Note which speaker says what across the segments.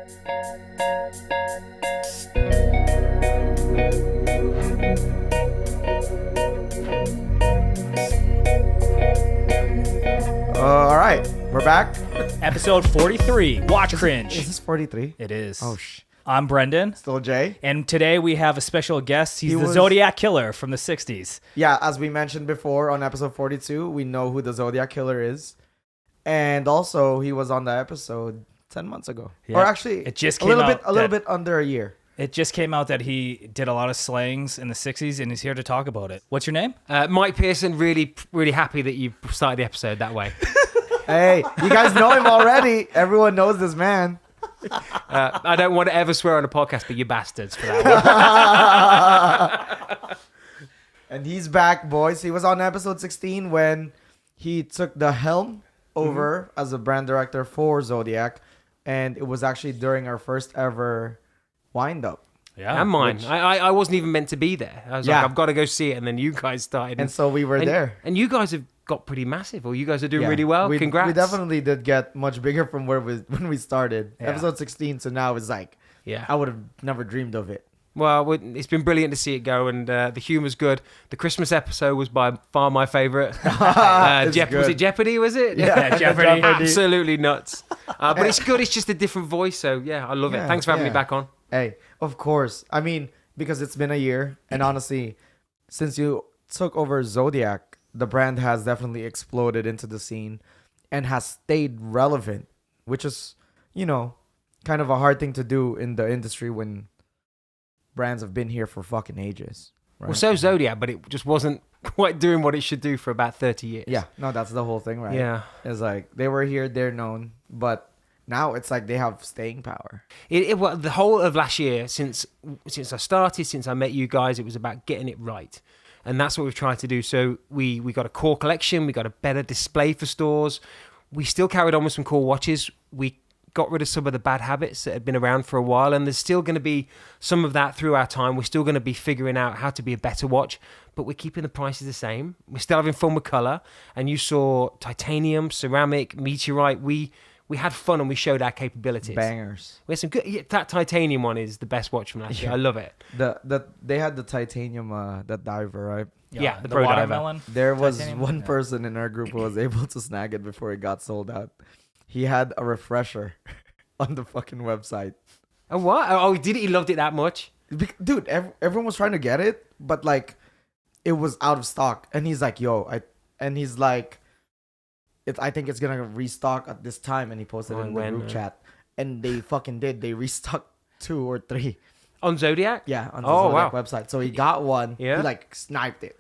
Speaker 1: All right, we're back.
Speaker 2: Episode 43, Watch Cringe.
Speaker 1: Is this 43?
Speaker 2: It is.
Speaker 1: Oh,
Speaker 2: I'm Brendan.
Speaker 1: Still Jay.
Speaker 2: And today we have a special guest. He's the
Speaker 1: was-
Speaker 2: Zodiac Killer from the 60s.
Speaker 1: Yeah, as we mentioned before on episode 42, we know who the Zodiac Killer is. And also, he was on the episode 10 months ago.
Speaker 2: Yeah.
Speaker 1: Or actually,
Speaker 2: It just
Speaker 1: a
Speaker 2: came
Speaker 1: little
Speaker 2: out
Speaker 1: bit, a little
Speaker 2: that-
Speaker 1: bit under a year.
Speaker 2: It just came out that he did a lot of slangs in the 60s, and he's here to talk about it. What's your name?
Speaker 3: Mike Pearson, really happy that you started the episode that way.
Speaker 1: Hey, you guys know him already. Everyone knows this man.
Speaker 3: I don't want to ever swear on a podcast, but you bastards for that one.
Speaker 1: And he's back, boys. He was on episode 16 when he took the helm over as a brand director for Zodiac. And it was actually during our first ever wind-up.
Speaker 2: Yeah.
Speaker 3: And mine. I wasn't even meant to be there. I was
Speaker 1: Yeah.
Speaker 3: like, I've got to go see it. And then you guys started.
Speaker 1: And so we were there.
Speaker 3: And you guys have got pretty massive, or you guys are doing really well.
Speaker 1: We,
Speaker 3: Congrats.
Speaker 1: We definitely did get much bigger from when we started.
Speaker 2: Yeah.
Speaker 1: Episode 16 to now is like,
Speaker 3: Yeah.
Speaker 1: I would have never dreamed of it.
Speaker 3: Well, it's been brilliant to see it go, and the humour's good. The Christmas episode was by far my favourite.
Speaker 1: It's
Speaker 3: Was
Speaker 1: good.
Speaker 3: it Jeopardy, was it?
Speaker 2: Yeah, Jeopardy.
Speaker 3: Absolutely nuts. But it's good. It's just a different voice, so yeah, I love it.
Speaker 1: Yeah,
Speaker 3: Thanks for having me
Speaker 1: yeah.
Speaker 3: back on.
Speaker 1: Hey, of course. I mean, because it's been a year, and honestly, since you took over Zodiac, the brand has definitely exploded into the scene and has stayed relevant, which is, kind of a hard thing to do in the industry when brands have been here for fucking ages. Right?
Speaker 3: Well, so Zodiac, but it just wasn't quite doing what it should do for about 30 years.
Speaker 1: Yeah, no, that's the whole thing, right?
Speaker 3: Yeah.
Speaker 1: It's like they were here, they're known, but now it's like they have staying power.
Speaker 3: Well, the whole of last year, since I started, since I met you guys, it was about getting it right. And that's what we've tried to do. So we got a core collection. We got a better display for stores. We still carried on with some cool watches. We got rid of some of the bad habits that had been around for a while. And there's still going to be some of that through our time. We're still going to be figuring out how to be a better watch. But we're keeping the prices the same. We're still having fun with colour. And you saw titanium, ceramic, meteorite. We had fun and we showed our capabilities.
Speaker 1: Bangers.
Speaker 3: We had some good. Yeah, that titanium one is the best watch from last year. I love it.
Speaker 1: They had the titanium, that diver, right?
Speaker 3: Yeah,
Speaker 2: the
Speaker 3: the Pro Diver.
Speaker 2: watermelon.
Speaker 1: There was
Speaker 2: Titanium?
Speaker 1: one
Speaker 2: Yeah.
Speaker 1: person in our group who was able to snag it before it got sold out. He had a refresher on the fucking website.
Speaker 3: Oh, what? Oh, did he loved it that much?
Speaker 1: Dude, everyone was trying to get it, but like it was out of stock. And he's like, I think it's gonna restock at this time. And he posted it in the group chat. And they fucking did. They restocked 2 or 3.
Speaker 3: On Zodiac?
Speaker 1: Yeah, on the
Speaker 3: Oh,
Speaker 1: Zodiac
Speaker 3: wow.
Speaker 1: website. So he got one.
Speaker 3: Yeah.
Speaker 1: He like sniped it.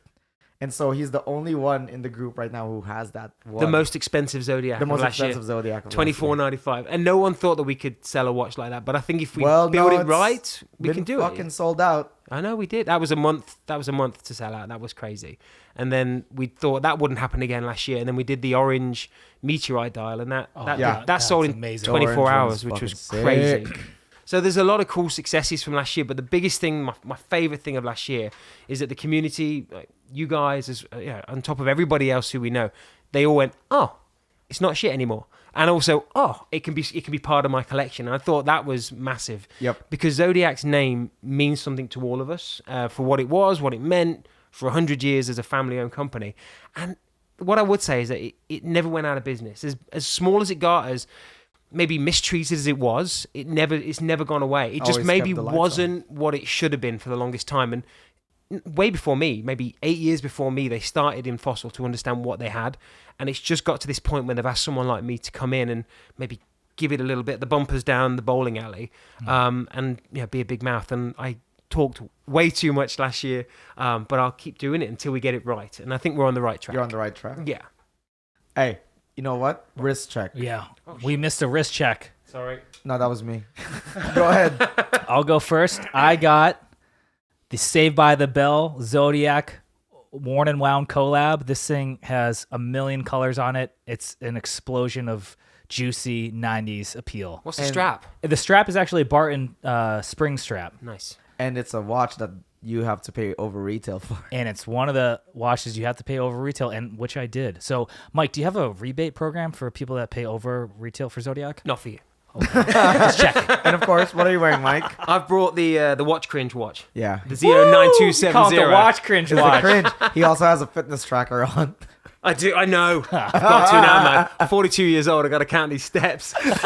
Speaker 1: And so he's the only one in the group right now who has that one.
Speaker 3: The most expensive Zodiac.
Speaker 1: The
Speaker 3: of
Speaker 1: most
Speaker 3: last year.
Speaker 1: expensive Zodiac. of last year.
Speaker 3: $24.95, and no one thought that we could sell a watch like that. But I think if we
Speaker 1: Well,
Speaker 3: build
Speaker 1: no,
Speaker 3: it
Speaker 1: it's
Speaker 3: right, we
Speaker 1: been
Speaker 3: can do
Speaker 1: fucking
Speaker 3: it.
Speaker 1: sold out.
Speaker 3: I know we did. That was a month. That was a month to sell out. That was crazy. And then we thought that wouldn't happen again last year. And then we did the orange meteorite dial, and that
Speaker 2: that's
Speaker 3: sold in
Speaker 2: amazing.
Speaker 3: 24
Speaker 1: Orange
Speaker 3: hours,
Speaker 1: was
Speaker 3: which was
Speaker 1: fucking
Speaker 3: crazy.
Speaker 1: sick.
Speaker 3: So there's a lot of cool successes from last year, but the biggest thing, my favorite thing of last year, is that the community, like you guys, on top of everybody else who we know, they all went, "Oh, it's not shit anymore," and also, "Oh, it can be part of my collection." And I thought that was massive.
Speaker 1: Yep.
Speaker 3: Because Zodiac's name means something to all of us, for what it was, what it meant for 100 years as a family-owned company, and what I would say is that it never went out of business. As small as it got, as maybe mistreated as it was, it's never gone away. It just
Speaker 1: Always
Speaker 3: maybe
Speaker 1: kept the lights
Speaker 3: wasn't what it should have been for the longest time. And way before me, maybe 8 years before me, they started in Fossil to understand what they had. And it's just got to this point when they've asked someone like me to come in and maybe give it a little bit, the bumpers down the bowling alley, and be a big mouth. And I talked way too much last year, but I'll keep doing it until we get it right. And I think we're on the right track.
Speaker 1: You're on the right track.
Speaker 3: Yeah.
Speaker 1: Hey, you know what? Wrist check.
Speaker 2: Yeah. We missed a wrist check.
Speaker 3: Sorry.
Speaker 1: No, that was me. Go ahead.
Speaker 2: I'll go first. I got the Saved by the Bell Zodiac Worn and Wound collab. This thing has a million colors on it. It's an explosion of juicy 90s appeal.
Speaker 3: What's the
Speaker 1: And-
Speaker 3: strap?
Speaker 2: The strap is actually a Barton spring strap.
Speaker 3: Nice.
Speaker 1: And it's a watch that you have to pay over retail for.
Speaker 2: And it's one of the watches you have to pay over retail, and which I did. So, Mike, do you have a rebate program for people that pay over retail for Zodiac?
Speaker 3: Not for you.
Speaker 2: Just checking.
Speaker 1: And of course, what are you wearing, Mike?
Speaker 3: I've brought the watch Cringe watch.
Speaker 1: Yeah.
Speaker 3: The 09270.
Speaker 2: Call it the watch Cringe
Speaker 1: It's a
Speaker 2: watch.
Speaker 1: Cringe. He also has a fitness tracker on.
Speaker 3: I do. I know. I've got to now, man. I'm 42 years old. I got to count these steps. But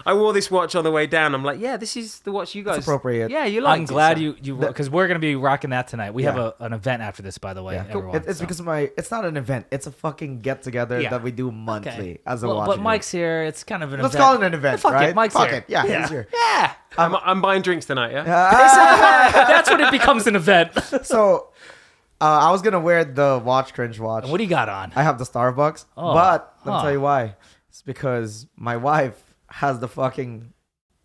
Speaker 3: I wore this watch on the way down. I'm like, yeah, this is the watch you guys.
Speaker 1: It's appropriate.
Speaker 3: Yeah, you like.
Speaker 2: I'm glad you because we're gonna be rocking that tonight. We have
Speaker 1: Yeah.
Speaker 2: an event after this, by the way.
Speaker 1: Yeah.
Speaker 2: Everyone,
Speaker 1: It's
Speaker 2: so.
Speaker 1: because it's not an event. It's a fucking get together
Speaker 3: Yeah.
Speaker 1: that we do monthly
Speaker 2: Okay.
Speaker 1: as a
Speaker 2: Well,
Speaker 1: watch.
Speaker 2: but Mike's here. It's kind of an
Speaker 1: Let's
Speaker 2: event.
Speaker 1: call it an event,
Speaker 2: Fuck
Speaker 1: right?
Speaker 2: it, Mike's
Speaker 1: Fuck
Speaker 2: here.
Speaker 1: it. Yeah,
Speaker 2: Yeah.
Speaker 1: he's here.
Speaker 3: Yeah. I'm buying drinks tonight. Yeah.
Speaker 2: That's when it becomes an event.
Speaker 1: So, I was gonna wear the watch Cringe watch.
Speaker 2: What do you got on?
Speaker 1: I have the Starbucks,
Speaker 2: Oh,
Speaker 1: but let me
Speaker 2: huh.
Speaker 1: tell you why. It's because my wife has the fucking,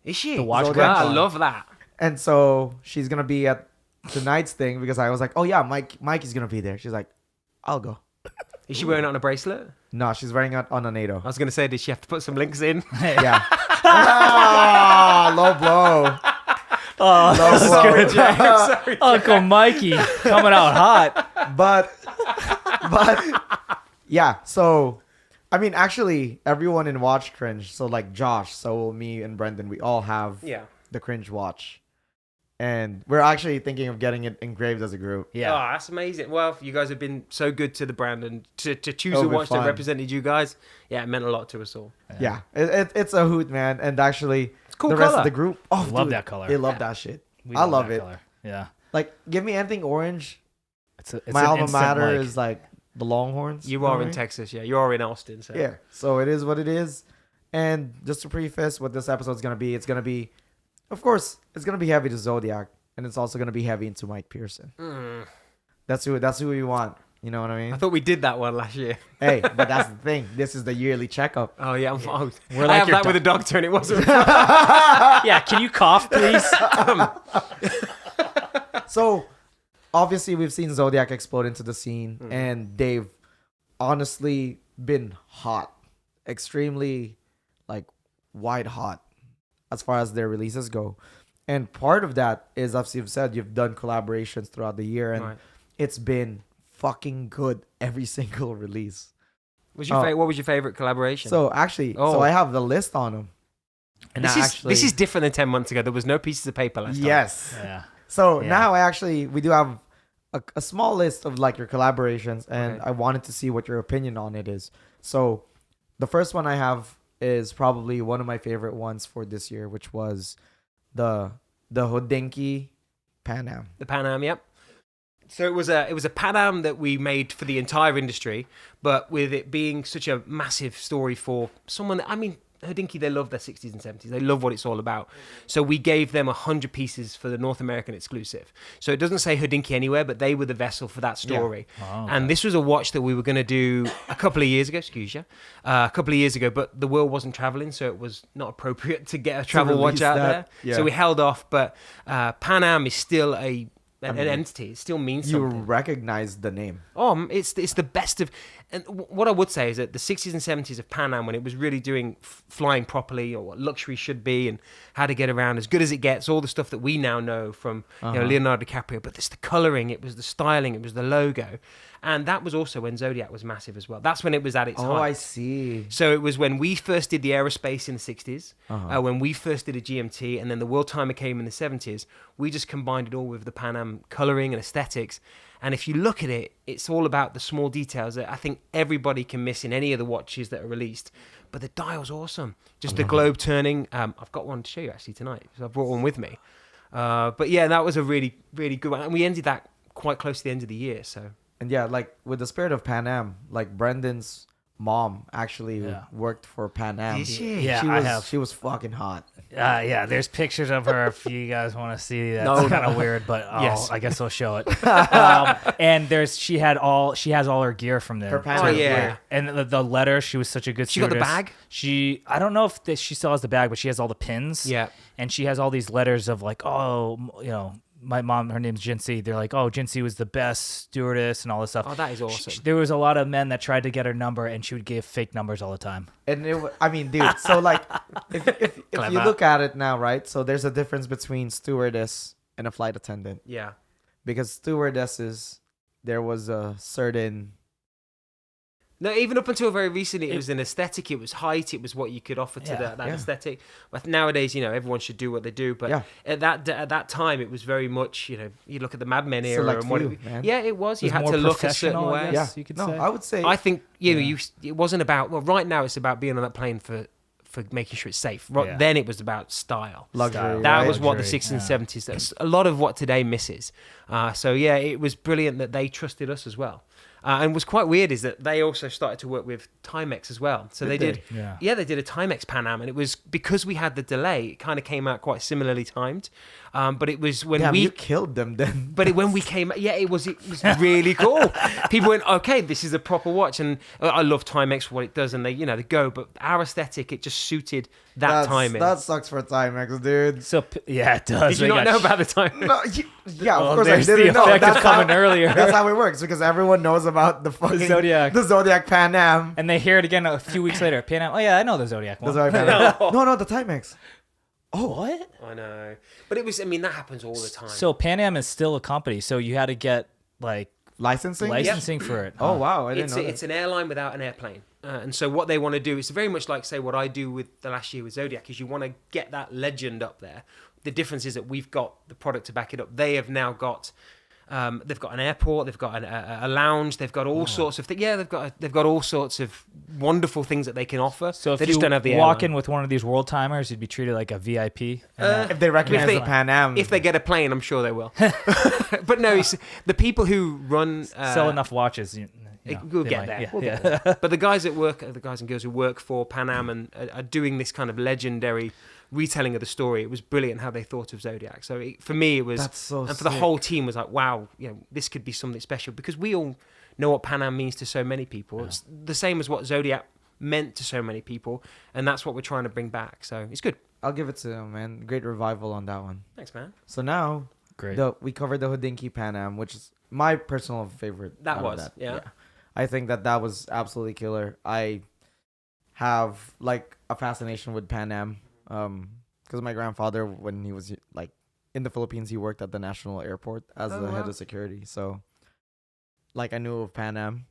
Speaker 3: Is she?
Speaker 2: The watch
Speaker 1: Zodiac
Speaker 3: I
Speaker 1: one.
Speaker 3: love that.
Speaker 1: and so she's gonna be at tonight's thing because I was like, oh yeah, Mike is gonna be there. She's like, I'll go.
Speaker 3: Is she wearing it on a bracelet?
Speaker 1: No, she's wearing it on a NATO.
Speaker 3: I was going to say, did she have to put some links in?
Speaker 1: Yeah. Low blow.
Speaker 2: Oh,
Speaker 1: Low
Speaker 2: this is
Speaker 1: blow.
Speaker 2: good.
Speaker 3: Sorry.
Speaker 2: Uncle Mikey coming out hot.
Speaker 1: But yeah. So I mean, actually, everyone in Watch Cringe. So like Josh, so me and Brendan, we all have
Speaker 3: Yeah.
Speaker 1: the Cringe watch, and we're actually thinking of getting it engraved as a group.
Speaker 3: Oh,
Speaker 2: Yeah.
Speaker 3: that's amazing. Well, you guys have been so good to the brand and to choose
Speaker 1: It'll
Speaker 3: a
Speaker 1: be
Speaker 3: watch that
Speaker 1: fun.
Speaker 3: represented you guys. Yeah, it meant a lot to us all.
Speaker 1: Yeah, it's a hoot, man. And actually,
Speaker 3: cool
Speaker 1: the rest
Speaker 3: color.
Speaker 1: of the group, oh,
Speaker 2: Love
Speaker 1: dude,
Speaker 2: that color.
Speaker 1: They love
Speaker 3: Yeah.
Speaker 1: that shit.
Speaker 2: We
Speaker 1: I love
Speaker 2: that
Speaker 1: it.
Speaker 2: color. Yeah.
Speaker 1: Like, give me anything orange.
Speaker 2: It's
Speaker 1: My
Speaker 2: an
Speaker 1: alma
Speaker 2: instant
Speaker 1: mater
Speaker 2: like.
Speaker 1: is like the Longhorns.
Speaker 3: You
Speaker 1: know
Speaker 3: are
Speaker 1: what I
Speaker 3: in
Speaker 1: mean?
Speaker 3: Texas, yeah. You are in Austin. So.
Speaker 1: Yeah. So it is what it is. And just to preface what this episode's gonna be, it's gonna be, of course, it's gonna be heavy to Zodiac, and it's also gonna be heavy into Mike Pearson. That's who we want. You know what I
Speaker 3: I
Speaker 1: mean?
Speaker 3: thought we did that one last year.
Speaker 1: Hey, but that's the thing. This is the yearly checkup.
Speaker 3: Oh, yeah. Oh,
Speaker 2: We're
Speaker 3: I
Speaker 2: like
Speaker 3: have
Speaker 2: your
Speaker 3: that with a doctor and it wasn't.
Speaker 2: Yeah. Can you cough, please?
Speaker 1: So obviously we've seen Zodiac explode into the scene, and they've honestly been hot, extremely like white hot as far as their releases go. And part of that is, as you've said, you've done collaborations throughout the year, and
Speaker 3: Right.
Speaker 1: it's been fucking good every single release.
Speaker 3: What was your favorite collaboration?
Speaker 1: So actually,
Speaker 3: Oh.
Speaker 1: so I have the list on them. And
Speaker 3: this is different than 10 months ago. There was no pieces of paper last time.
Speaker 1: yes.
Speaker 2: Yeah.
Speaker 1: So
Speaker 2: Yeah.
Speaker 1: now we do have a small list of like your collaborations, and
Speaker 3: Okay.
Speaker 1: I wanted to see what your opinion on it is. So the first one I have is probably one of my favorite ones for this year, which was the Hodinkee Pan Am.
Speaker 3: The Pan Am, yep. So it was a Pan Am that we made for the entire industry, but with it being such a massive story for someone, I mean, Hodinkee, they love their 60s and 70s. They love what it's all about. So we gave them 100 pieces for the North American exclusive. So it doesn't say Hodinkee anywhere, but they were the vessel for that story.
Speaker 2: Oh,
Speaker 3: And this was a watch that we were going to do a couple of years ago, but the world wasn't traveling, so it was not appropriate to get a travel watch
Speaker 1: release
Speaker 3: out
Speaker 1: that,
Speaker 3: there.
Speaker 1: yeah.
Speaker 3: So we held off, but Pan Am is still an entity. It still means
Speaker 1: You
Speaker 3: something.
Speaker 1: recognize the name.
Speaker 3: Oh, it's the best of, and what I would say is that the 60s and 70s of Pan Am, when it was really doing flying properly, or what luxury should be, and how to get around as good as it gets, all the stuff that we now know from Leonardo DiCaprio, but it's the coloring, it was the styling, it was the logo, and that was also when Zodiac was massive as well. That's when it was at its
Speaker 1: Oh,
Speaker 3: height.
Speaker 1: I see.
Speaker 3: So it was when we first did the aerospace in the 60s, when we first did a GMT, and then the World Timer came in the 70s. We just combined it all with the Pan Am coloring and aesthetics. And if you look at it, it's all about the small details that I think everybody can miss in any of the watches that are released. But the dial's awesome. Just the globe turning. I've got one to show you actually tonight. So I brought one with me. But yeah, that was a really, really good one. And we ended that quite close to the end of the year. So
Speaker 1: And yeah, like with the spirit of Pan Am, like Brendan's mom actually
Speaker 2: Yeah.
Speaker 1: worked for Pan Am.
Speaker 3: Did she?
Speaker 2: Yeah,
Speaker 1: she
Speaker 2: I
Speaker 1: was,
Speaker 2: have.
Speaker 1: She was fucking hot.
Speaker 2: Yeah, there's pictures of her if you guys want to see. That's
Speaker 3: No.
Speaker 2: kind of weird, but
Speaker 3: Yes.
Speaker 2: I guess I'll show it. And she has all her gear from there.
Speaker 1: Her Pan
Speaker 3: Oh,
Speaker 1: Am
Speaker 3: yeah.
Speaker 1: gear.
Speaker 2: And the letter, she was such a good
Speaker 3: She got the
Speaker 2: stewardess.
Speaker 3: bag?
Speaker 2: I don't know if she still has the bag, but she has all the pins.
Speaker 3: yeah.
Speaker 2: And she has all these letters of like, my mom, her name's Jincy. They're like, oh, Jincy was the best stewardess and all this stuff.
Speaker 3: Oh, that is awesome.
Speaker 2: There was a lot of men that tried to get her number, and she would give fake numbers all the time.
Speaker 1: And I mean, dude, so like, if you
Speaker 2: Clever.
Speaker 1: look at it now, right? So there's a difference between stewardess and a flight attendant.
Speaker 3: Yeah.
Speaker 1: Because stewardesses, there was a certain
Speaker 3: No, even up until very recently, it was an aesthetic. It was height. It was what you could offer to that aesthetic. But nowadays, everyone should do what they do. But at that time, it was very much, you look at the Mad Men era
Speaker 1: Select
Speaker 3: and what
Speaker 1: few, man.
Speaker 3: Yeah, it was. You
Speaker 2: It was
Speaker 3: had to
Speaker 2: more
Speaker 3: look a certain
Speaker 2: professional, I
Speaker 3: way.
Speaker 2: guess you could say.
Speaker 1: I would say.
Speaker 3: I think it wasn't about. Well, right now it's about being on that plane for making sure it's safe.
Speaker 2: Yeah.
Speaker 3: Then it was about style.
Speaker 1: Luxury.
Speaker 3: That
Speaker 1: right?
Speaker 3: was what the
Speaker 2: Luxury,
Speaker 3: 60s and 70s. That's a lot of what today misses. So yeah, it was brilliant that they trusted us as well. And what's quite weird is that they also started to work with Timex as well. So they did.
Speaker 2: Yeah.
Speaker 3: They did a Timex Pan Am, and it was because we had the delay. It kind of came out quite similarly timed. But it was when
Speaker 1: Damn, you killed them then.
Speaker 3: But when we came, it was really cool. People went, okay, this is a proper watch, and I love Timex for what it does, and they go. But our aesthetic, it just suited that timing.
Speaker 1: That sucks for Timex, dude.
Speaker 2: So it does.
Speaker 3: Did you not know about the time?
Speaker 1: No, yeah, of
Speaker 2: Well,
Speaker 1: course I
Speaker 2: there's the
Speaker 1: didn't know.
Speaker 2: effect of coming earlier.
Speaker 1: That's how it works because everyone knows about the fucking
Speaker 2: Zodiac.
Speaker 1: the Zodiac Pan Am.
Speaker 2: And they hear it again a few weeks later. Pan Am. Oh yeah, I know the Zodiac
Speaker 1: The
Speaker 2: one.
Speaker 1: Zodiac Pan Am. No, the Timex.
Speaker 2: Oh what?
Speaker 3: I know, but it was. I mean, that happens all the time.
Speaker 2: So Pan Am is still a company. So you had to get
Speaker 1: Licensing
Speaker 2: for it.
Speaker 1: Oh wow, I didn't know.
Speaker 3: It's an airline without an airplane. And so what they want to do is very much like, say, what I do with the last year with Zodiac is you want to get that legend up there. The difference is that we've got the product to back it up. They have now got, they've got an airport, they've got a lounge, they've got all sorts of things. Yeah, they've got all sorts of wonderful things that they can offer.
Speaker 2: So if
Speaker 3: they
Speaker 2: you
Speaker 3: just don't have the
Speaker 2: walk
Speaker 3: airline.
Speaker 2: in with one of these world timers, you'd be treated like a VIP.
Speaker 1: if they recognize
Speaker 3: if they-
Speaker 1: the Pan Am.
Speaker 3: If they get a plane, I'm sure they will. But no, it's, the people who run
Speaker 2: sell enough watches.
Speaker 3: We'll
Speaker 2: they
Speaker 3: get
Speaker 2: might-
Speaker 3: there.
Speaker 2: yeah,
Speaker 3: We'll
Speaker 2: yeah.
Speaker 3: get there. But the guys and girls who work for Pan Am and are doing this kind of legendary retelling of the story, it was brilliant how they thought of Zodiac. So for me, it was,
Speaker 1: That's so
Speaker 3: and for the
Speaker 1: sick.
Speaker 3: whole team was like, wow, this could be something special because we all know what Pan Am means to so many people. Yeah. It's the same as what Zodiac meant to so many people, and that's what we're trying to bring back. So it's good.
Speaker 1: I'll give it to them, man. Great revival on that one.
Speaker 3: Thanks, man.
Speaker 1: So now,
Speaker 2: Great.
Speaker 1: we covered the Hodinkee Pan Am, which is my personal favorite.
Speaker 3: That
Speaker 1: out of
Speaker 3: was,
Speaker 1: that.
Speaker 3: yeah.
Speaker 1: I think that was absolutely killer. I have like a fascination with Pan Am, because my grandfather, when he was like in the Philippines, he worked at the national airport as the head of security. So, like, I knew of Pan Am.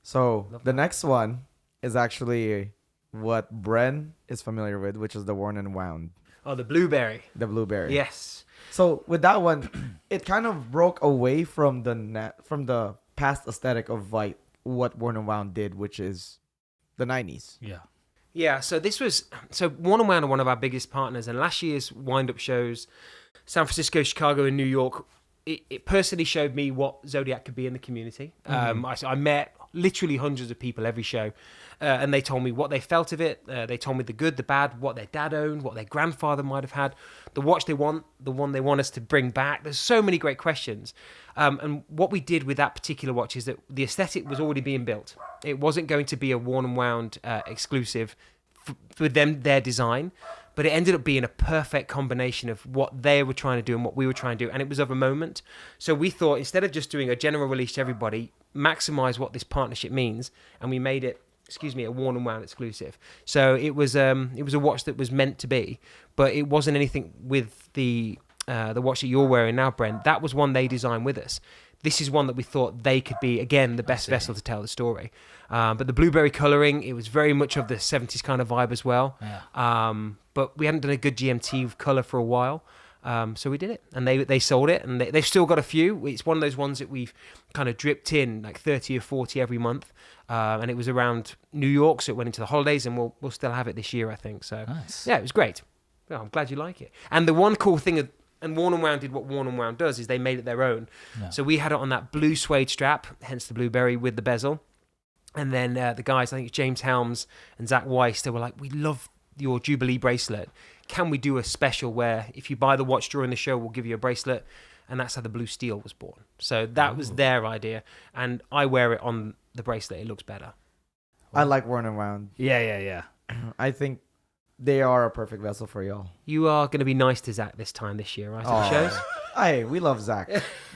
Speaker 1: So the next one is actually what Bren is familiar with, which is the Worn and Wound,
Speaker 3: Oh, the blueberry.
Speaker 1: the blueberry.
Speaker 3: Yes.
Speaker 1: So with that one, it kind of broke away from the past aesthetic of like what Worn and Wound did, which is the 90s.
Speaker 2: Yeah.
Speaker 3: Yeah, so Worn and Wound are one of our biggest partners, and last year's wind-up shows, San Francisco, Chicago, and New York, it personally showed me what Zodiac could be in the community. I met literally hundreds of people every show, and they told me what they felt of it. They told me the good, the bad, what their dad owned, what their grandfather might have had, the watch they want, the one they want us to bring back. There's so many great questions. And what we did with that particular watch is that the aesthetic was already being built. It wasn't going to be a Worn and Wound exclusive with their design, but it ended up being a perfect combination of what they were trying to do and what we were trying to do, and it was of a moment. So we thought, instead of just doing a general release to everybody, maximize what this partnership means, and we made it, a Worn and Wound exclusive. So it was a watch that was meant to be, but it wasn't anything with the watch that you're wearing now, Bren. That was one they designed with us. This is one that we thought they could be, again, the best vessel to tell the story. But the blueberry colouring, it was very much of the 70s kind of vibe as well.
Speaker 2: Yeah.
Speaker 3: But we hadn't done a good GMT colour for a while. So we did it. And they sold it. And they've still got a few. It's one of those ones that we've kind of dripped in, like 30 or 40 every month. And it was around New York, so it went into the holidays. And we'll still have it this year, I think. So
Speaker 2: Nice.
Speaker 3: yeah, it was great. Well, I'm glad you like it. And the one cool thing... And Worn and Wound did what Worn and Wound does, is they made it their own.
Speaker 2: Yeah.
Speaker 3: So we had it on that blue suede strap, hence the blueberry with the bezel. And then the guys, I think James Helms and Zach Weiss, they were like, we love your Jubilee bracelet. Can we do a special where if you buy the watch during the show, we'll give you a bracelet? And that's how the blue steel was born. So that was their idea. And I wear it on the bracelet. It looks better.
Speaker 1: I like Worn and Wound.
Speaker 2: Yeah.
Speaker 1: I think they are a perfect vessel for y'all.
Speaker 3: You are going to be nice to Zach this year, right? At the shows?
Speaker 1: Hey, we love Zach. You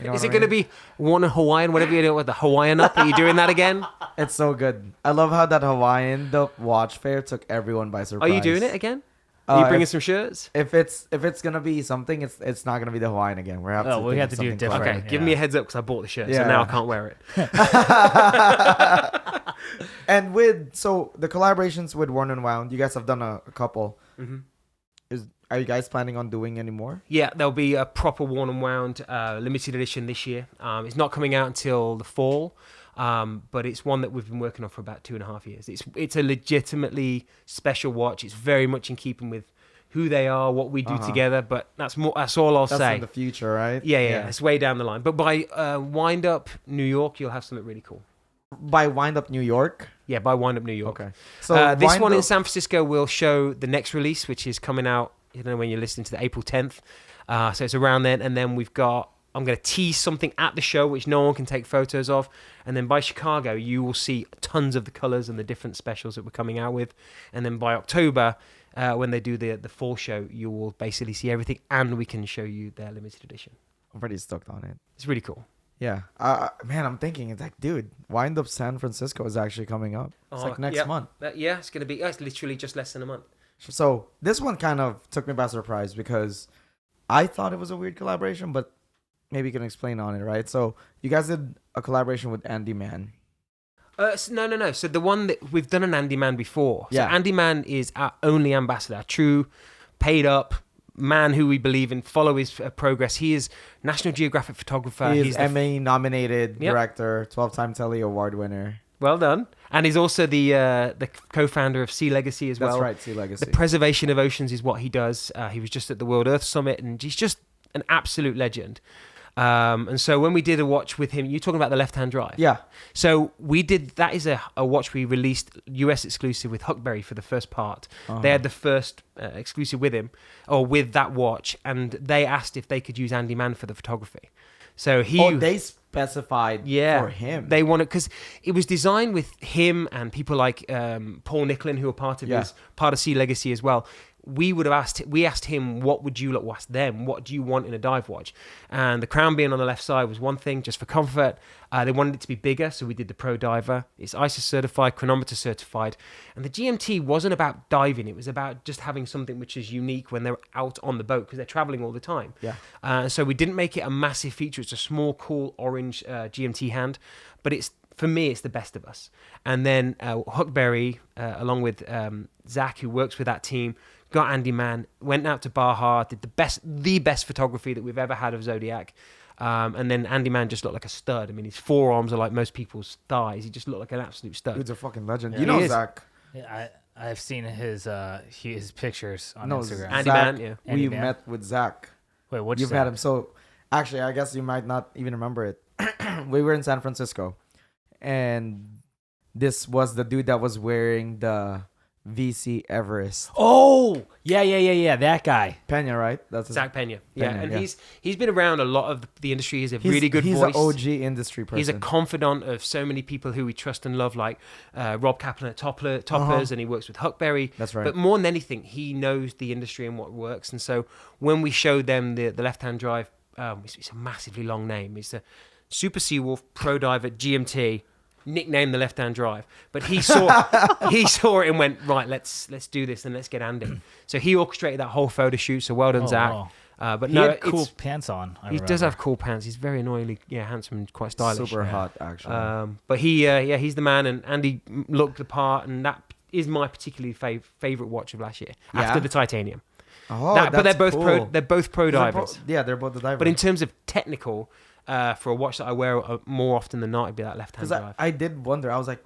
Speaker 1: know
Speaker 3: Is
Speaker 1: what
Speaker 3: it
Speaker 1: I
Speaker 3: going to
Speaker 1: mean?
Speaker 3: be one Hawaiian, whatever you do with the Hawaiian up? Are you doing that again?
Speaker 1: It's so good. I love how that Hawaiian, the watch fair, took everyone by
Speaker 3: Are
Speaker 1: surprise.
Speaker 3: you doing it again? Are you bringing some shirts?
Speaker 1: If it's gonna be something, it's not gonna be the Hawaiian again. We have to.
Speaker 2: we
Speaker 1: think
Speaker 2: have
Speaker 1: of
Speaker 2: to do
Speaker 1: something
Speaker 2: different.
Speaker 1: clever.
Speaker 3: Okay, give me a heads up because I bought the shirt, so
Speaker 1: Yeah.
Speaker 3: now I can't wear it.
Speaker 1: And so the collaborations with Worn and Wound, you guys have done a couple. Are you guys planning on doing any more?
Speaker 3: Yeah, there'll be a proper Worn and Wound limited edition this year. It's not coming out until the fall, but it's one that we've been working on for about 2.5 years. It's a legitimately special watch. It's very much in keeping with who they are, what we do together. But that's all I'll
Speaker 1: That's
Speaker 3: say.
Speaker 1: in the future, right?
Speaker 3: Yeah, it's way down the line. But by Wind Up New York, you'll have something really cool.
Speaker 1: By Wind Up New York.
Speaker 3: Yeah, by Wind Up New York.
Speaker 1: Okay. So
Speaker 3: this
Speaker 1: Wind
Speaker 3: one in
Speaker 1: Up-
Speaker 3: San Francisco will show the next release, which is coming out. You know when you're listening to the April 10th. So it's around then, and then I'm going to tease something at the show which no one can take photos of, and then by Chicago you will see tons of the colors and the different specials that we're coming out with, and then by October when they do the fall show, you will basically see everything, and we can show you their limited edition.
Speaker 1: I'm pretty stoked on it.
Speaker 3: It's really cool.
Speaker 1: Yeah. Man, I'm thinking, it's like, dude, Wind Up San Francisco is actually coming up. It's like next month.
Speaker 3: Yeah, it's going to be. It's literally just less than a month.
Speaker 1: So this one kind of took me by surprise because I thought it was a weird collaboration, but maybe you can explain on it, right? So you guys did a collaboration with Andy Man.
Speaker 3: No. So the one that we've done an Andy Man before.
Speaker 1: Yeah.
Speaker 3: So Andy Man is our only ambassador, our true, paid up man who we believe in, follow his progress. He is National Geographic photographer.
Speaker 1: He's Emmy nominated
Speaker 3: Yep.
Speaker 1: director, 12-time Telly Award winner.
Speaker 3: Well done. And he's also the co-founder of Sea Legacy as well.
Speaker 1: That's right, Sea Legacy.
Speaker 3: The preservation of oceans is what he does. He was just at the World Earth Summit, and he's just an absolute legend. And so when we did a watch with him, you're talking about the left-hand drive.
Speaker 1: Yeah.
Speaker 3: So we did, that is a watch we released US exclusive with Huckberry for the first part. They had the first exclusive with him, or with that watch, and they asked if they could use Andy Man for the photography. So
Speaker 1: they specified for him.
Speaker 3: They wanted, because it was designed with him and people like Paul Nicklin, who are part of Sea Legacy as well. We asked him, what would you ask them, what do you want in a dive watch? And the crown being on the left side was one thing, just for comfort. They wanted it to be bigger, so we did the Pro Diver. It's ISO certified, chronometer certified. And the GMT wasn't about diving, it was about just having something which is unique when they're out on the boat, because they're traveling all the time.
Speaker 1: Yeah.
Speaker 3: So we didn't make it a massive feature. It's a small, cool orange GMT hand, but for me, it's the best of us. And then Huckberry, along with Zach, who works with that team, got Andy Man, went out to Baja, did the best photography that we've ever had of Zodiac. And then Andy Man just looked like a stud. I mean, his forearms are like most people's thighs. He just looked like an absolute stud.
Speaker 1: Dude's a fucking legend.
Speaker 2: Yeah.
Speaker 1: You know
Speaker 3: He is.
Speaker 1: Zach.
Speaker 2: Yeah, I've seen his pictures on Instagram.
Speaker 3: Andy
Speaker 1: Zach,
Speaker 3: Man, yeah.
Speaker 2: Andy
Speaker 1: We
Speaker 2: Man.
Speaker 1: met with Zach.
Speaker 2: Wait, what's
Speaker 1: You've met him. So actually, I guess you might not even remember it. We were in San Francisco, and this was the dude that was wearing the VC Everest.
Speaker 2: Oh, yeah, that guy.
Speaker 1: Pena, right? That's his,
Speaker 3: Zach Pena. Yeah,
Speaker 1: Pena,
Speaker 3: and
Speaker 1: yeah.
Speaker 3: he's been around a lot of the industry. He's a really good
Speaker 1: he's
Speaker 3: voice.
Speaker 1: an OG industry person.
Speaker 3: He's a confidant of so many people who we trust and love, like Rob Kaplan at Toppers, and he works with Huckberry.
Speaker 1: That's right.
Speaker 3: But more than anything, he knows the industry and what works. And so when we showed them the left-hand drive, it's a massively long name. It's a Super Seawolf Pro Diver GMT, nicknamed the left-hand drive. But he saw it and went, right, let's do this and let's get Andy. So he orchestrated that whole photo shoot. So well done, Zach.
Speaker 2: Wow.
Speaker 3: But
Speaker 2: He
Speaker 3: no,
Speaker 2: had cool pants on. I
Speaker 3: he does
Speaker 2: remember.
Speaker 3: have cool pants. He's very annoyingly handsome and quite stylish.
Speaker 1: super hot, actually.
Speaker 3: But he's the man, and Andy looked the part, and that is my particularly favorite watch of last year after the titanium.
Speaker 1: But
Speaker 3: But they're both
Speaker 1: cool.
Speaker 3: they're both pro divers.
Speaker 1: They're both the divers.
Speaker 3: But in terms of technical, for a watch that I wear more often than not, it'd be that left-hand
Speaker 1: because
Speaker 3: drive.
Speaker 1: I did wonder. I was like,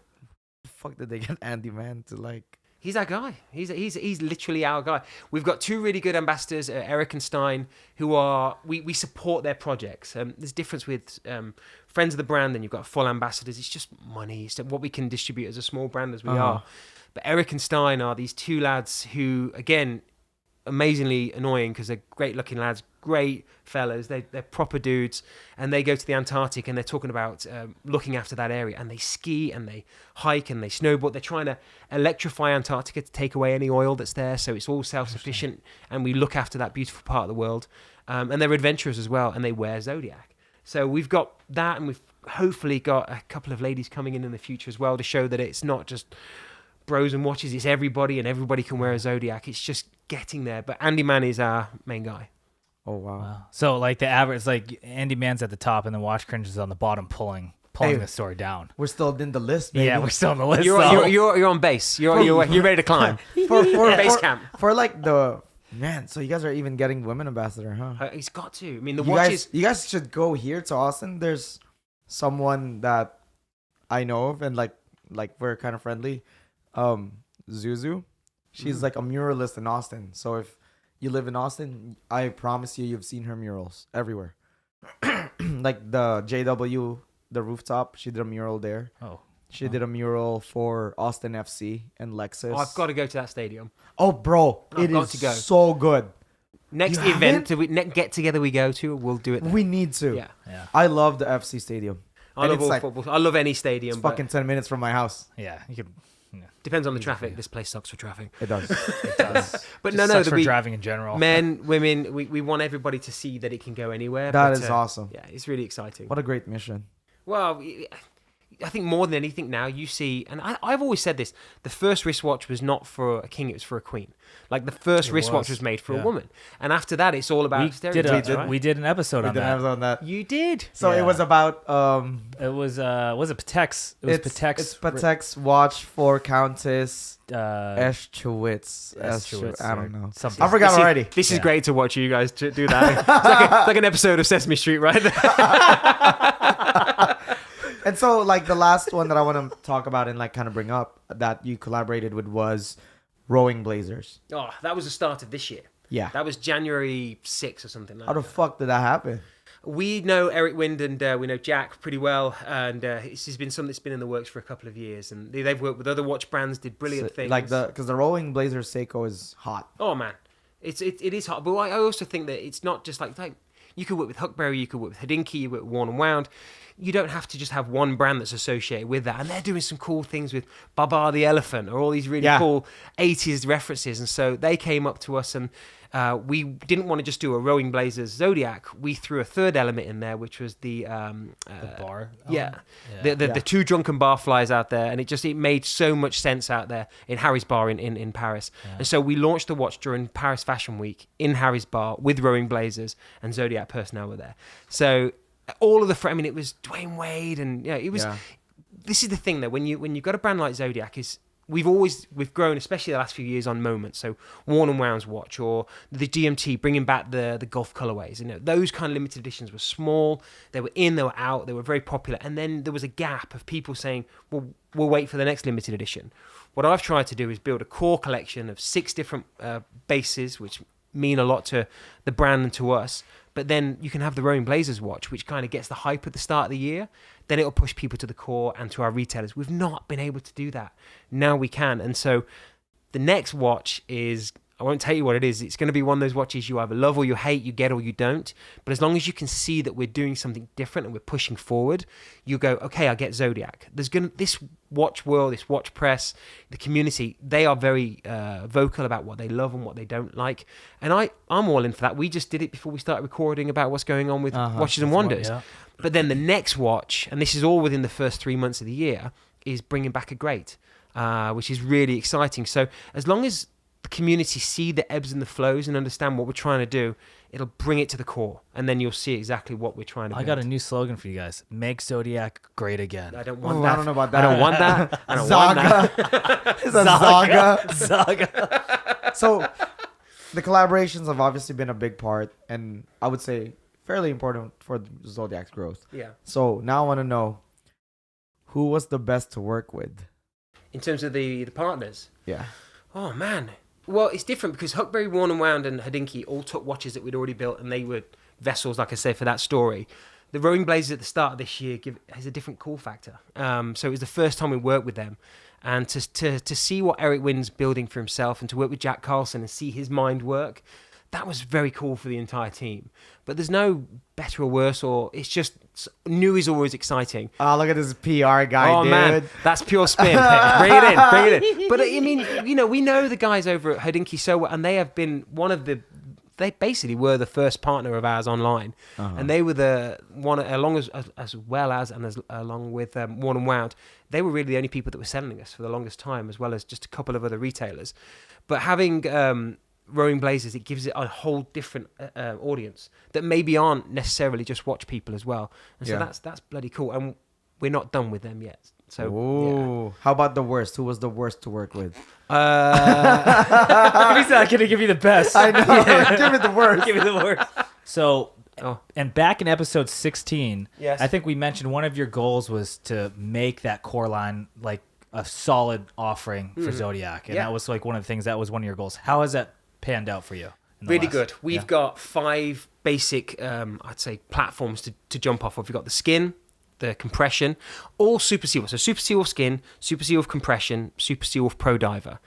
Speaker 1: the fuck did they get Andy Man to like?
Speaker 3: He's our guy. He's literally our guy. We've got two really good ambassadors, Eric and Stein, who are we support their projects. There's a difference with friends of the brand, and you've got full ambassadors. It's just money. It's what we can distribute as a small brand as we are. But Eric and Stein are these two lads who, again, amazingly annoying because they're great looking lads, great fellas. They're proper dudes, and they go to the Antarctic and they're talking about looking after that area, and they ski and they hike and they snowboard. They're trying to electrify Antarctica to take away any oil that's there, so it's all self-sufficient, and we look after that beautiful part of the world. And they're adventurers as well, and they wear Zodiac. So we've got that, and we've hopefully got a couple of ladies coming in the future as well to show that it's not just bros and watches. It's everybody, and everybody can wear a Zodiac. It's just getting there. But Andy Mann is our main guy.
Speaker 1: Oh wow.
Speaker 2: Wow. So like the average, like Andy Mann's at the top, and then Watch Cringe is on the bottom, pulling
Speaker 1: Hey,
Speaker 2: the story down.
Speaker 1: We're still in the list, baby.
Speaker 2: Yeah, we're still on the list.
Speaker 3: You're on base. You're ready to climb.
Speaker 1: for
Speaker 3: Base camp.
Speaker 1: for like the man. So you guys are even getting women ambassador, huh?
Speaker 3: He's got to. I mean, the
Speaker 1: You
Speaker 3: watches.
Speaker 1: guys should go here to Austin. There's someone that I know of, and like we're kind of friendly. Zuzu, she's like a muralist in Austin. So if you live in Austin, I promise you've seen her murals everywhere. Like the JW, the rooftop, she did a mural there.
Speaker 2: Oh.
Speaker 1: She did a mural for Austin FC and Lexus.
Speaker 3: I've got to go to that stadium.
Speaker 1: Oh, bro,
Speaker 3: I've
Speaker 1: it
Speaker 3: got
Speaker 1: is
Speaker 3: to go.
Speaker 1: so good.
Speaker 3: Next
Speaker 1: You
Speaker 3: event, next get together we go to, we'll do it there.
Speaker 1: We need to.
Speaker 3: Yeah.
Speaker 2: Yeah.
Speaker 1: I love the FC stadium.
Speaker 3: I
Speaker 1: And
Speaker 3: love
Speaker 1: it's
Speaker 3: all
Speaker 1: like-
Speaker 3: football. I love any stadium.
Speaker 1: It's
Speaker 3: But
Speaker 1: fucking 10 minutes from my house.
Speaker 2: Yeah. You could.
Speaker 3: depends on the traffic. This place sucks for traffic.
Speaker 1: It does.
Speaker 2: It does.
Speaker 3: But
Speaker 2: Just
Speaker 3: no,
Speaker 2: sucks
Speaker 3: that
Speaker 2: for
Speaker 3: we,
Speaker 2: driving in general.
Speaker 3: men, women, we want everybody to see that it can go anywhere.
Speaker 1: That
Speaker 3: but,
Speaker 1: is awesome.
Speaker 3: Yeah, it's really exciting.
Speaker 1: What a great mission.
Speaker 3: Well, I think more than anything now you see, and I've always said this, the first wristwatch was not for a king, it was for a queen. Like the first
Speaker 2: It
Speaker 3: wristwatch
Speaker 2: was,
Speaker 3: was made for
Speaker 2: yeah.
Speaker 3: a woman. And after that, it's all about
Speaker 2: we did
Speaker 3: stereotypes, right?
Speaker 2: we did an episode
Speaker 1: We
Speaker 2: on
Speaker 1: did
Speaker 2: that.
Speaker 1: have on that.
Speaker 3: You did.
Speaker 1: So
Speaker 2: Yeah.
Speaker 1: it was about
Speaker 2: It was Patek's. It was
Speaker 1: it's
Speaker 2: Patek's.
Speaker 1: Patek's watch for Countess
Speaker 2: Eschwitz.
Speaker 1: Eschwitz. I don't know.
Speaker 2: Something.
Speaker 1: I forgot
Speaker 3: This is-
Speaker 1: already.
Speaker 3: This is
Speaker 2: Yeah.
Speaker 3: great to watch you guys do that. It's like an episode of Sesame Street, right?
Speaker 1: And so like the last one that I want to talk about and like kind of bring up that you collaborated with was Rowing Blazers.
Speaker 3: Oh, that was the start of this year.
Speaker 1: Yeah.
Speaker 3: That was January 6th or something like
Speaker 1: How the
Speaker 3: that.
Speaker 1: fuck did that happen?
Speaker 3: We know Eric Wind and we know Jack pretty well, and this has been something that's been in the works for a couple of years, and they've worked with other watch brands, did brilliant things.
Speaker 1: Like because the Rowing Blazers Seiko is hot.
Speaker 3: Oh man, it is hot. But I also think that it's not just like you could work with Huckberry, you could work with Hodinkee, you work with Worn and Wound. You don't have to just have one brand that's associated with that. And they're doing some cool things with Baba the Elephant or all these really cool 80s references. And so they came up to us and we didn't want to just do a Rowing Blazers Zodiac. We threw a third element in there, which was the
Speaker 2: bar.
Speaker 3: Yeah.
Speaker 2: Yeah.
Speaker 3: The two drunken bar flies out there, and it made so much sense out there in Harry's bar in Paris.
Speaker 2: Yeah.
Speaker 3: And so we launched the watch during Paris Fashion Week in Harry's bar with Rowing Blazers, and Zodiac personnel were there. So all of the, I mean, it was Dwayne Wade, and it was.
Speaker 1: Yeah.
Speaker 3: This is the thing though, when you've got a brand like Zodiac, is we've grown, especially the last few years, on moments. So Worn and Wound's watch, or the GMT bringing back the Gulf colorways. Those kind of limited editions were small. They were in, they were out, they were very popular. And then there was a gap of people saying, well, we'll wait for the next limited edition. What I've tried to do is build a core collection of 6 different bases, which mean a lot to the brand and to us. But then you can have the Rowing Blazers watch, which kind of gets the hype at the start of the year. Then it'll push people to the core and to our retailers. We've not been able to do that. Now we can. And so the next watch is, I won't tell you what it is. It's going to be one of those watches you either love or you hate, you get or you don't. But as long as you can see that we're doing something different and we're pushing forward, you go, okay, I get Zodiac. This watch world, this watch press, the community, they are very vocal about what they love and what they don't like. And I'm all in for that. We just did it before we started recording about what's going on with Watches and Wonders.
Speaker 2: Yeah.
Speaker 3: But then the next watch, and this is all within the first 3 months of the year, is bringing back a great, which is really exciting. So as long as the community see the ebbs and the flows and understand what we're trying to do, it'll bring it to the core, and then you'll see exactly what we're trying to
Speaker 2: I
Speaker 3: build.
Speaker 2: got a new slogan for you guys: Make Zodiac great again.
Speaker 3: I don't want
Speaker 1: Oh,
Speaker 3: that.
Speaker 1: I don't know about
Speaker 3: I
Speaker 1: that.
Speaker 3: don't want that. I don't want that.
Speaker 1: It's a Zaga.
Speaker 2: Zaga.
Speaker 1: So the collaborations have obviously been a big part, and I would say fairly important for Zodiac's growth.
Speaker 3: Yeah.
Speaker 1: So now I want to know, who was the best to work with?
Speaker 3: In terms of the partners,
Speaker 1: Yeah.
Speaker 3: oh man. Well, it's different because Huckberry, Worn and Wound, and Hodinkee all took watches that we'd already built, and they were vessels, like I say, for that story. The Rowing Blazers at the start of this year has a different cool factor. So it was the first time we worked with them. And to see what Eric Wind's building for himself and to work with Jack Carlson and see his mind work, that was very cool for the entire team. But there's no better or worse, or it's just new is always exciting.
Speaker 1: Oh, look at this PR guy,
Speaker 3: Oh
Speaker 1: dude.
Speaker 3: man, that's pure spin. Bring it in. But I mean, we know the guys over at Hodinkee so well, and they have been one of the they basically were the first partner of ours online, and they were the one along along with Worn and Wound. They were really the only people that were selling us for the longest time, as well as just a couple of other retailers. But having Rowing Blazers, it gives it a whole different audience that maybe aren't necessarily just watch people as well, and so that's bloody cool. And we're not done with them yet. So,
Speaker 1: How about the worst? Who was the worst to work with?
Speaker 2: He's not gonna give you the best.
Speaker 1: I know. Give me the worst.
Speaker 2: Give me the worst. So, and back in episode 16,
Speaker 3: Yes.
Speaker 2: I think we mentioned one of your goals was to make that core line like a solid offering for Zodiac, and that was like one of the things. That was one of your goals. How has that panned out for you?
Speaker 3: Really good. We've got 5 basic, I'd say, platforms to jump off of. We've got the skin, the compression, all Super Seal. So Super Seal skin, Super Seal compression, Super Seal Pro Diver.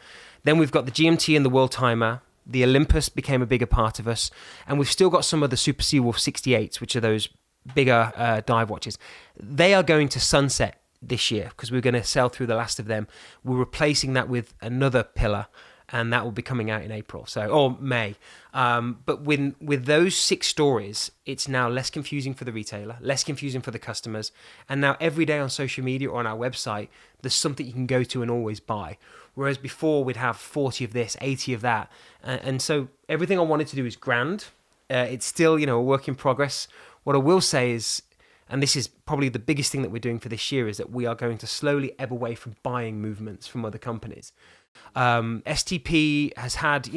Speaker 3: Then we've got the GMT and the World Timer. The Olympus became a bigger part of us. And we've still got some of the Super Seal 68s, which are those bigger dive watches. They are going to sunset this year because we're going to sell through the last of them. We're replacing that with another pillar, and that will be coming out in April, or May. But with those 6 stories, it's now less confusing for the retailer, less confusing for the customers, and now every day on social media or on our website, there's something you can go to and always buy. Whereas before, we'd have 40 of this, 80 of that, and so everything I wanted to do is grand. It's still, a work in progress. What I will say is, and this is probably the biggest thing that we're doing for this year, is that we are going to slowly ebb away from buying movements from other companies. STP has had,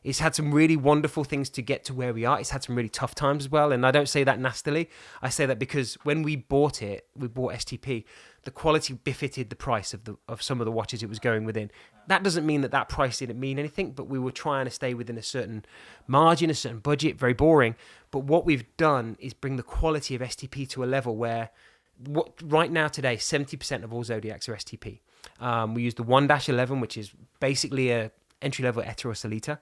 Speaker 3: it's had some really wonderful things to get to where we are. It's had some really tough times as well. And I don't say that nastily. I say that because when we bought STP, the quality befitted the price of some of the watches it was going within. That doesn't mean that price didn't mean anything, but we were trying to stay within a certain margin, a certain budget, very boring. But what we've done is bring the quality of STP to a level where right now today, 70% of all Zodiacs are STP. We use the 1-11, which is basically a entry-level Etter or Solita.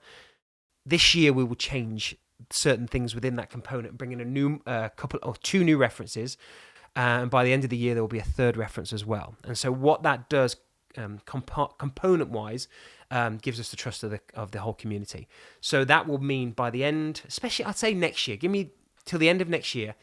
Speaker 3: This year, we will change certain things within that component and bring in a new couple or 2 new references. And by the end of the year, there will be a 3rd reference as well. And so what that does component-wise gives us the trust of the whole community. So that will mean by the end, especially I'd say next year, give me till the end of next year,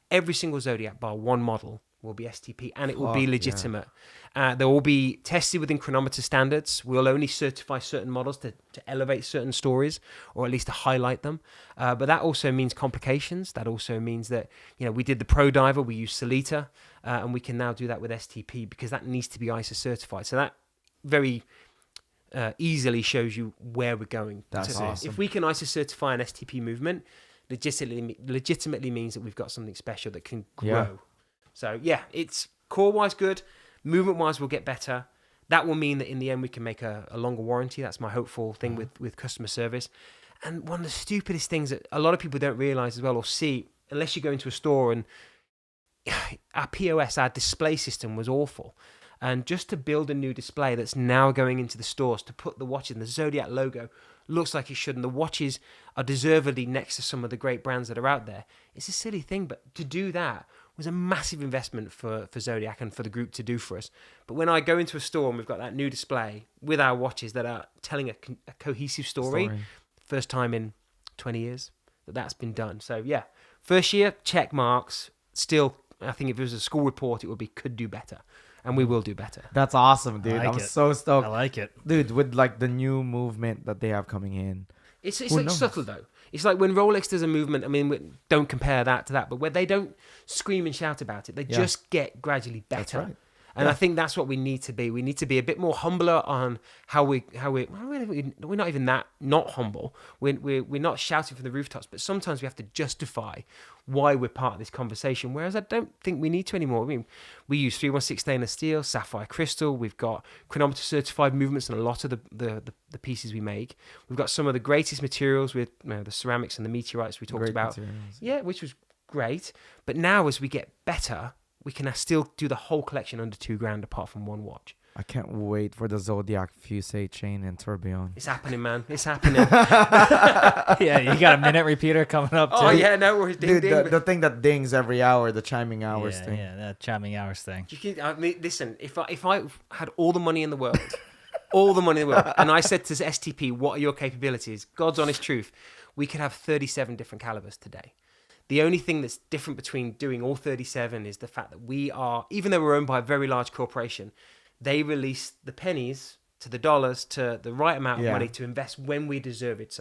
Speaker 3: every single Zodiac bar, one model, will be STP, and it will be legitimate. They will be tested within chronometer standards. We'll only certify certain models to elevate certain stories, or at least to highlight them. But that also means complications. That also means that, we did the Pro Diver, we used Solita, and we can now do that with STP because that needs to be ISO certified. So that very easily shows you where we're going.
Speaker 1: That's awesome.
Speaker 3: If we can ISO certify an STP movement, legitimately means that we've got something special that can grow.
Speaker 1: Yeah.
Speaker 3: So it's core-wise good, movement-wise we'll get better. That will mean that in the end we can make a longer warranty. That's my hopeful thing with customer service. And one of the stupidest things that a lot of people don't realise as well or see, unless you go into a store, and our POS, our display system was awful. And just to build a new display that's now going into the stores, to put the watches and the Zodiac logo looks like it should, and the watches are deservedly next to some of the great brands that are out there. It's a silly thing, but to do that was a massive investment for Zodiac and for the group to do for us. But when I go into a store and we've got that new display with our watches that are telling a cohesive story, first time in 20 years that's been done. So first year, check marks. Still, I think if it was a school report, it would be could do better. And we will do better.
Speaker 1: That's awesome, dude. I'm so stoked.
Speaker 2: I like it.
Speaker 1: Dude, with like the new movement that they have coming in.
Speaker 3: It's like subtle though. It's like when Rolex does a movement, I mean, don't compare that to that, but where they don't scream and shout about it, they just get gradually better.
Speaker 1: That's right.
Speaker 3: And I think that's what we need to be. We need to be a bit more humbler on how we're not even that not humble. We're not shouting from the rooftops, but sometimes we have to justify why we're part of this conversation. Whereas I don't think we need to anymore. I mean, we use 316 stainless steel, sapphire crystal. We've got chronometer certified movements in a lot of the pieces we make. We've got some of the greatest materials with the ceramics and the meteorites we talked about. Yeah, which was great. But now as we get better, we can still do the whole collection under $2,000 apart from one watch.
Speaker 1: I can't wait for the Zodiac Fusée chain and tourbillon.
Speaker 3: It's happening, man. It's happening.
Speaker 2: Yeah, you got a minute repeater coming up too.
Speaker 3: Oh yeah, no worries. Ding,
Speaker 1: Dude,
Speaker 3: ding.
Speaker 1: the thing that dings every hour, the chiming hours thing.
Speaker 2: Yeah, that chiming hours thing.
Speaker 3: I mean, listen, if I had all the money in the world, all the money in the world. And I said to STP, what are your capabilities? God's honest truth. We could have 37 different calibers today. The only thing that's different between doing all 37 is the fact that we are, even though we're owned by a very large corporation, they release the pennies to the dollars to the right amount of money to invest when we deserve it.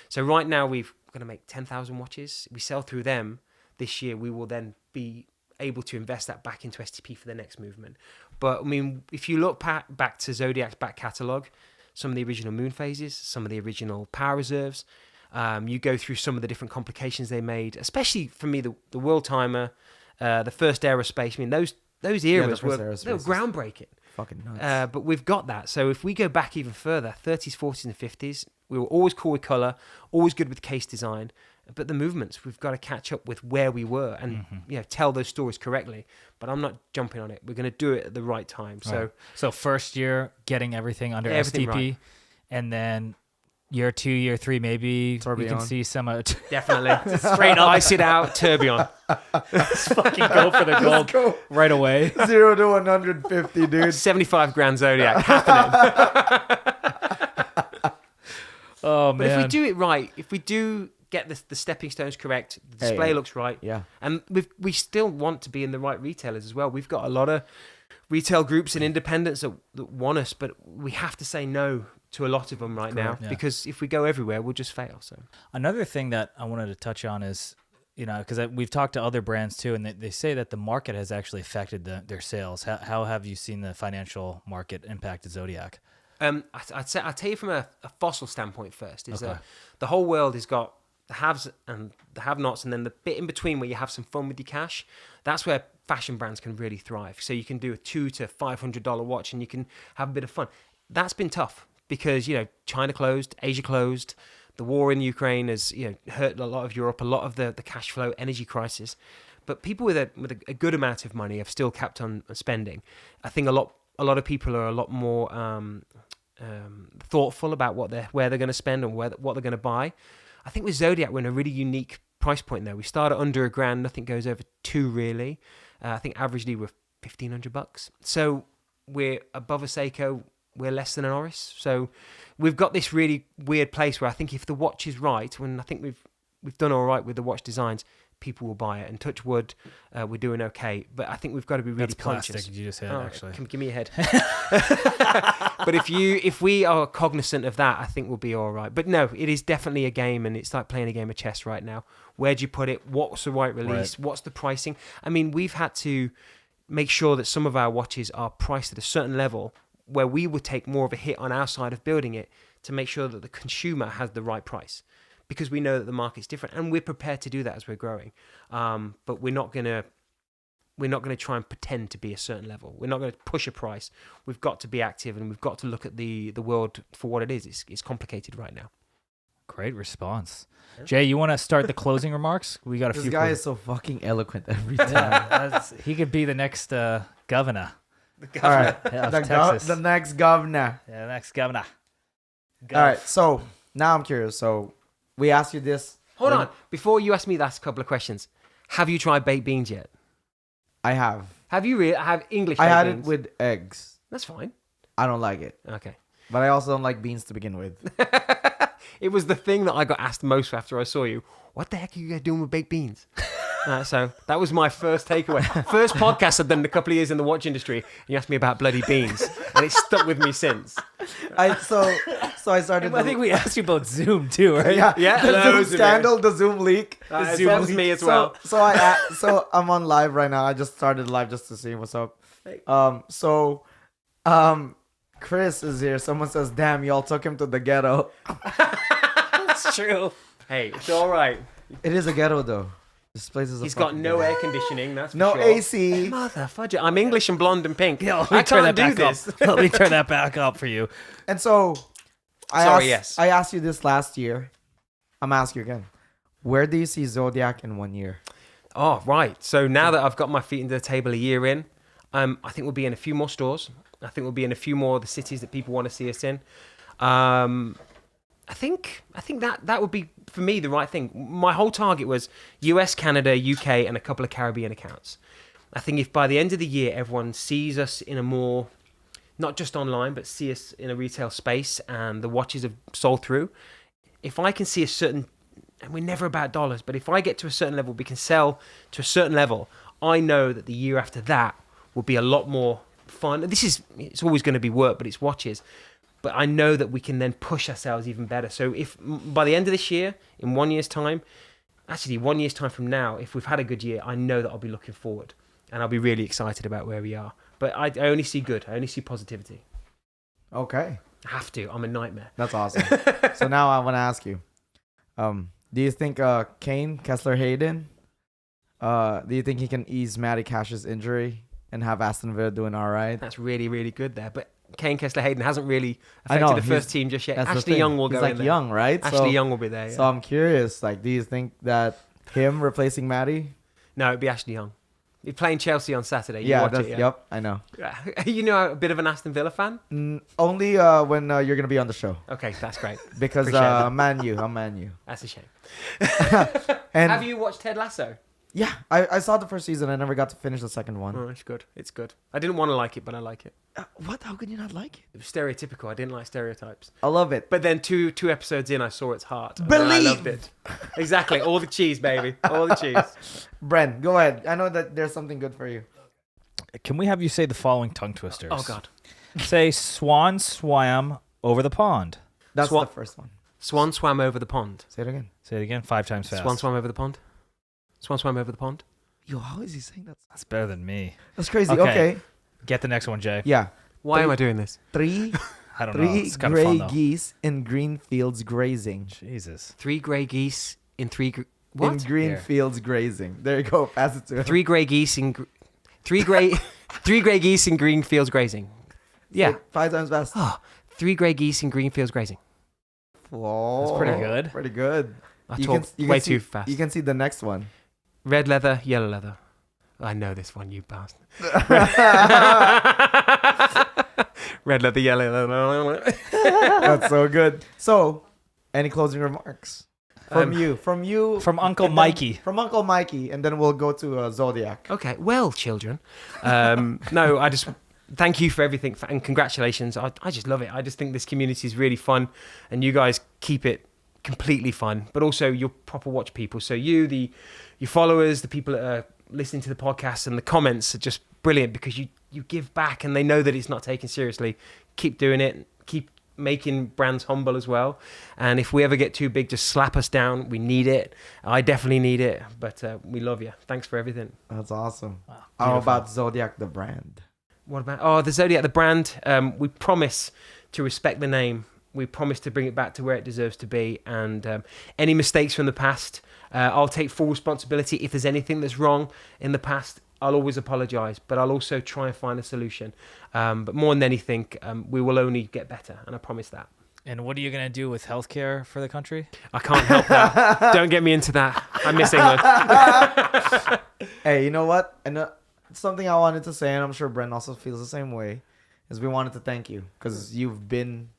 Speaker 3: So right now we're going to make 10,000 watches. We sell through them this year. We will then be able to invest that back into STP for the next movement. But I mean, if you look back to Zodiac's back catalogue, some of the original moon phases, some of the original power reserves, you go through some of the different complications they made, especially for me, the world timer, the first aerospace. I mean, those eras were groundbreaking.
Speaker 1: Fucking nuts.
Speaker 3: But we've got that. So if we go back even further, 30s, 40s, and 50s, we were always cool with color, always good with case design. But the movements, we've got to catch up with where we were and tell those stories correctly. But I'm not jumping on it. We're going to do it at the right time.
Speaker 2: So first year, getting everything under STP,
Speaker 3: right.
Speaker 2: And then year 2, year 3, maybe
Speaker 1: Tourbillon.
Speaker 2: we can see some.
Speaker 3: Definitely. Straight up. Ice it out, tourbillon.
Speaker 2: Let's fucking go for the gold
Speaker 1: Go
Speaker 2: right away.
Speaker 1: 0 to 150, dude.
Speaker 3: 75 grand Zodiac happening.
Speaker 2: Oh,
Speaker 3: But
Speaker 2: man.
Speaker 3: if we do it right, if we do get the stepping stones correct, the display looks right,
Speaker 1: Yeah.
Speaker 3: and we still want to be in the right retailers as well. We've got a lot of retail groups and independents that want us, but we have to say no to a lot of them right now, because if we go everywhere, we'll just fail. So
Speaker 2: Another thing that I wanted to touch on is, because we've talked to other brands too, and they say that the market has actually affected their sales. How have you seen the financial market impacted Zodiac?
Speaker 3: I'd tell you from a fossil standpoint first, is that the whole world has got the haves and the have-nots, and then the bit in between where you have some fun with your cash. That's where fashion brands can really thrive. So you can do a $200 to $500 watch and you can have a bit of fun. That's been tough because, China closed, Asia closed, the war in Ukraine has hurt a lot of Europe, a lot of the cash flow, energy crisis. But people with a good amount of money have still kept on spending. I think a lot of people are a lot more thoughtful about where they're going to spend and what they're going to buy. I think with Zodiac, we're in a really unique price point there. We start at under $1,000. Nothing goes over $2,000 really. I think averagely we're $1,500. So we're above a Seiko. We're less than an Oris. So we've got this really weird place where I think if the watch is right, when I think we've done all right with the watch designs, people will buy it. And touch wood, we're doing okay. But I think we've got to be really
Speaker 2: That's
Speaker 3: conscious.
Speaker 2: plastic. You just hit actually.
Speaker 3: Give me a head. But if we are cognizant of that, I think we'll be all right. But no, it is definitely a game, and it's like playing a game of chess right now. Where do you put it? What's the right release?
Speaker 2: Right.
Speaker 3: What's the pricing? I mean, we've had to make sure that some of our watches are priced at a certain level where we would take more of a hit on our side of building it to make sure that the consumer has the right price, because we know that the market's different, and we're prepared to do that as we're growing. But we're not gonna try and pretend to be a certain level. We're not going to push a price. We've got to be active, and we've got to look at the world for what it is. It's complicated right now.
Speaker 2: Great response. Jay, you want to start the closing remarks? We got a
Speaker 1: This
Speaker 2: few.
Speaker 1: guy is so fucking eloquent every time.
Speaker 2: Yeah, he could be the next governor.
Speaker 1: All right.
Speaker 2: Yeah, of
Speaker 1: the
Speaker 2: Texas.
Speaker 1: next governor.
Speaker 2: Yeah, the next governor.
Speaker 1: All right. So now I'm curious. So we asked you this.
Speaker 3: Hold on. Before you ask me that, a couple of questions. Have you tried baked beans yet?
Speaker 1: I have.
Speaker 3: Have you really? I have English
Speaker 1: I
Speaker 3: baked
Speaker 1: had
Speaker 3: beans.
Speaker 1: it with eggs.
Speaker 3: That's fine.
Speaker 1: I don't like it.
Speaker 3: Okay.
Speaker 1: But I also don't like beans to begin with.
Speaker 3: It was the thing that I got asked most after I saw you. What the heck are you guys doing with baked beans? So that was my first takeaway. First podcast I've done in a couple of years in the watch industry. And you asked me about bloody beans, and it's stuck with me since.
Speaker 1: So I started.
Speaker 2: I think we asked you about Zoom too, right?
Speaker 3: Yeah,
Speaker 1: The Zoom
Speaker 3: loads of it.
Speaker 1: scandal, the Zoom leak.
Speaker 3: That was me as well.
Speaker 1: So I'm on live right now. I just started live just to see what's up. Chris is here. Someone says, "Damn, y'all took him to the ghetto."
Speaker 2: That's true.
Speaker 3: Hey, it's all right.
Speaker 1: It is a ghetto though. This place is.
Speaker 3: He's got no air conditioning. That's for
Speaker 1: no
Speaker 3: sure.
Speaker 1: AC.
Speaker 3: Mother fudger. I'm English and blonde and pink.
Speaker 2: Yeah,
Speaker 3: I can't do this.
Speaker 2: Let me turn that back up for you.
Speaker 1: And so,
Speaker 3: Sorry,
Speaker 1: I asked you this last year. I'm asking you again. Where do you see Zodiac in 1 year?
Speaker 3: Oh, right. So now that I've got my feet into the table a year in, I think we'll be in a few more stores. I think we'll be in a few more of the cities that people want to see us in. I think that would be, for me, the right thing. My whole target was US, Canada, UK, and a couple of Caribbean accounts. I think if by the end of the year everyone sees us in a more not just online, but see us in a retail space and the watches have sold through, if I can see a certain, and we're never about dollars, but if I get to a certain level, we can sell to a certain level, I know that the year after that will be a lot more fun. It's always going to be work, but it's watches. But I know that we can then push ourselves even better. So if by the end of this year, in 1 year's time, actually 1 year's time from now, if we've had a good year, I know that I'll be looking forward and I'll be really excited about where we are. But I only see good. I only see positivity.
Speaker 1: Okay.
Speaker 3: I have to. I'm a nightmare.
Speaker 1: That's awesome. So now I want to ask you, do you think Kane Kessler-Hayden, do you think he can ease Matty Cash's injury and have Aston Villa doing all right?
Speaker 3: That's really, really good there. But Kane Kessler-Hayden hasn't really
Speaker 1: I know,
Speaker 3: affected the first team just yet.
Speaker 1: That's the
Speaker 3: Ashley
Speaker 1: thing.
Speaker 3: Young will
Speaker 1: He's
Speaker 3: go
Speaker 1: like
Speaker 3: in there.
Speaker 1: young, right?
Speaker 3: Ashley Young will be there. Yeah.
Speaker 1: So I'm curious, like, do you think that him replacing Matty?
Speaker 3: No, it'd be Ashley Young. You're playing Chelsea on Saturday. You
Speaker 1: Yeah,
Speaker 3: watch
Speaker 1: that's,
Speaker 3: it, yeah.
Speaker 1: yep, I know.
Speaker 3: You know, a bit of an Aston Villa fan?
Speaker 1: Only when you're going to be on the show.
Speaker 3: Okay, that's great.
Speaker 1: Because
Speaker 3: Appreciate that.
Speaker 1: I'm Man U.
Speaker 3: That's a shame.
Speaker 1: And
Speaker 3: Have you watched Ted Lasso?
Speaker 1: yeah, I saw the first season. I never got to finish the second one.
Speaker 3: Oh, it's good. It's good. I didn't want to like it, but I like it.
Speaker 1: What? How can you not like it?
Speaker 3: It was stereotypical. I didn't like stereotypes.
Speaker 1: I love it.
Speaker 3: But then two episodes in, I saw its heart. and
Speaker 1: Believe!
Speaker 3: I loved it. Exactly. All the cheese, baby. All the cheese.
Speaker 1: Bren, go ahead. I know that there's something good for you.
Speaker 2: Can we have you say the following tongue twisters?
Speaker 3: Oh, God.
Speaker 2: Say swan swam over the pond.
Speaker 1: That's
Speaker 3: Swan-
Speaker 1: the first one.
Speaker 3: Swan swam over the pond.
Speaker 1: Say it again.
Speaker 2: Say it again 5 times fast.
Speaker 3: Swan swam over the pond. Swan swam over the pond.
Speaker 1: Yo, how is he saying that?
Speaker 2: That's better than me.
Speaker 1: That's crazy.
Speaker 2: Okay.
Speaker 1: Okay.
Speaker 2: Get the next one, Jay.
Speaker 1: Yeah.
Speaker 3: Why am I doing this?
Speaker 1: Three
Speaker 2: I don't know.
Speaker 1: three
Speaker 2: It's kind of fun
Speaker 1: gray
Speaker 2: though.
Speaker 1: geese in green fields grazing.
Speaker 2: Jesus.
Speaker 3: 3 grey geese in 3... What?
Speaker 1: In green
Speaker 2: Here.
Speaker 1: fields grazing. There you go. Pass it to him.
Speaker 3: 3 grey geese in... 3 grey geese in green fields grazing. Yeah.
Speaker 1: 5 times fast.
Speaker 3: 3 grey geese in green fields grazing.
Speaker 1: Whoa.
Speaker 2: That's pretty good.
Speaker 1: Pretty good.
Speaker 3: I
Speaker 1: You
Speaker 3: talk
Speaker 1: can
Speaker 3: way
Speaker 1: see-
Speaker 3: too fast.
Speaker 1: You can see the next one.
Speaker 3: Red leather, yellow leather. I know this one, you bastard. Red leather, yellow leather.
Speaker 1: That's so good. So, any closing remarks from you?
Speaker 2: From Uncle
Speaker 1: and then-
Speaker 2: Mikey.
Speaker 1: From Uncle Mikey, and then we'll go to Zodiac.
Speaker 3: Okay, well, children. No, I just thank you for everything and congratulations. I just love it. I just think this community is really fun, and you guys keep it completely fun. But also, you're proper watch people. So your followers, the people that are listening to the podcast, and the comments are just brilliant because you give back, and they know that it's not taken seriously. Keep doing it. Keep making brands humble as well. And if we ever get too big, just slap us down. We need it. I definitely need it. But we love you. Thanks for everything.
Speaker 1: That's awesome.
Speaker 2: Wow,
Speaker 1: How
Speaker 3: beautiful.
Speaker 1: about Zodiac the brand?
Speaker 3: What about the Zodiac, the brand? We promise to respect the name. We promise to bring it back to where it deserves to be. And any mistakes from the past, I'll take full responsibility. If there's anything that's wrong in the past, I'll always apologise. But I'll also try and find a solution. But more than anything, we will only get better, and I promise that.
Speaker 2: And what are you going to do with healthcare for the country?
Speaker 3: I can't help that. Don't get me into that. I miss England.
Speaker 1: Hey, you know what? And something I wanted to say, and I'm sure Bren also feels the same way, is we wanted to thank you because you've been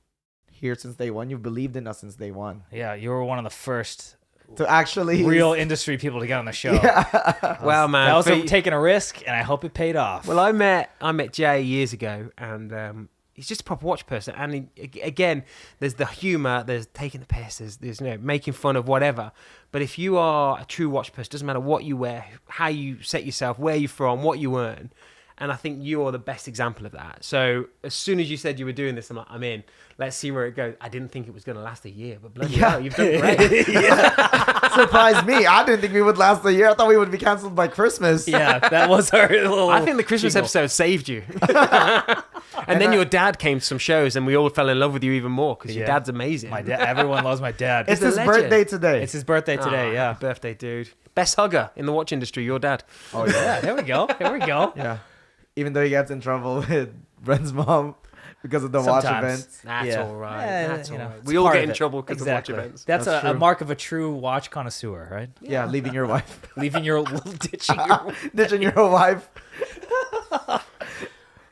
Speaker 1: here since day one. You've believed in us since day one.
Speaker 2: Yeah, you were one of the first
Speaker 1: To actually
Speaker 2: real industry people to get on the show.
Speaker 1: Yeah.
Speaker 3: Well, man.
Speaker 2: That was
Speaker 3: for-
Speaker 2: taking a risk, and I hope it paid off.
Speaker 3: Well, I met Jay years ago, and he's just a proper watch person. And again, there's the humour, there's taking the piss, there's making fun of whatever. But if you are a true watch person, doesn't matter what you wear, how you set yourself, where you're from, what you earn. And I think you're the best example of that. So as soon as you said you were doing this, I'm like, I'm in. Let's see where it goes. I didn't think it was going to last a year, but bloody hell, you've done great.
Speaker 1: Surprised me. I didn't think we would last a year. I thought we would be canceled by Christmas.
Speaker 2: yeah, that was our little.
Speaker 3: I think the Christmas
Speaker 2: jingle.
Speaker 3: episode saved you. and then your dad came to some shows, and we all fell in love with you even more because your
Speaker 2: Yeah.
Speaker 3: dad's amazing.
Speaker 2: My dad. Everyone loves my dad.
Speaker 1: It's
Speaker 3: a
Speaker 1: his
Speaker 3: legend.
Speaker 1: birthday today.
Speaker 2: It's his birthday today.
Speaker 3: Ah,
Speaker 2: Yeah.
Speaker 3: happy birthday, dude. Best hugger in the watch industry, your dad.
Speaker 1: Oh yeah.
Speaker 2: Yeah. There we go. There we go.
Speaker 1: Yeah. Even though he gets in trouble with Bren's mom because of the watch
Speaker 2: Sometimes.
Speaker 1: events.
Speaker 3: That's
Speaker 2: Yeah.
Speaker 3: all right.
Speaker 2: Yeah,
Speaker 3: That's
Speaker 2: you
Speaker 3: all
Speaker 2: know,
Speaker 3: right.
Speaker 2: it's
Speaker 3: We all
Speaker 2: part
Speaker 3: get
Speaker 2: of
Speaker 3: in
Speaker 2: it.
Speaker 3: trouble because
Speaker 2: Exactly.
Speaker 3: of watch events.
Speaker 2: That's
Speaker 1: That's
Speaker 2: a
Speaker 1: true.
Speaker 2: mark of a true watch connoisseur, right?
Speaker 1: Yeah, leaving your wife.
Speaker 2: Leaving your ditching your.
Speaker 1: Ditching your wife.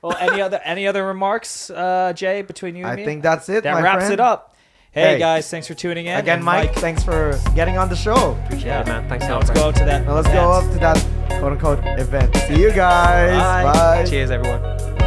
Speaker 2: Well, any other remarks, Jay, between you and me?
Speaker 1: I think that's it.
Speaker 2: that
Speaker 1: my
Speaker 2: wraps
Speaker 1: friend.
Speaker 2: it up. Hey,
Speaker 1: Hey.
Speaker 2: guys, thanks for tuning in.
Speaker 1: Again,
Speaker 2: And
Speaker 1: Mike, thanks for getting on the show.
Speaker 3: Yeah, man. Thanks a
Speaker 2: Now
Speaker 3: lot.
Speaker 2: let's
Speaker 3: bro.
Speaker 2: go up to that.
Speaker 1: Now let's go up to that quote unquote event. See you guys.
Speaker 3: Bye.
Speaker 1: Bye.
Speaker 3: Cheers, everyone.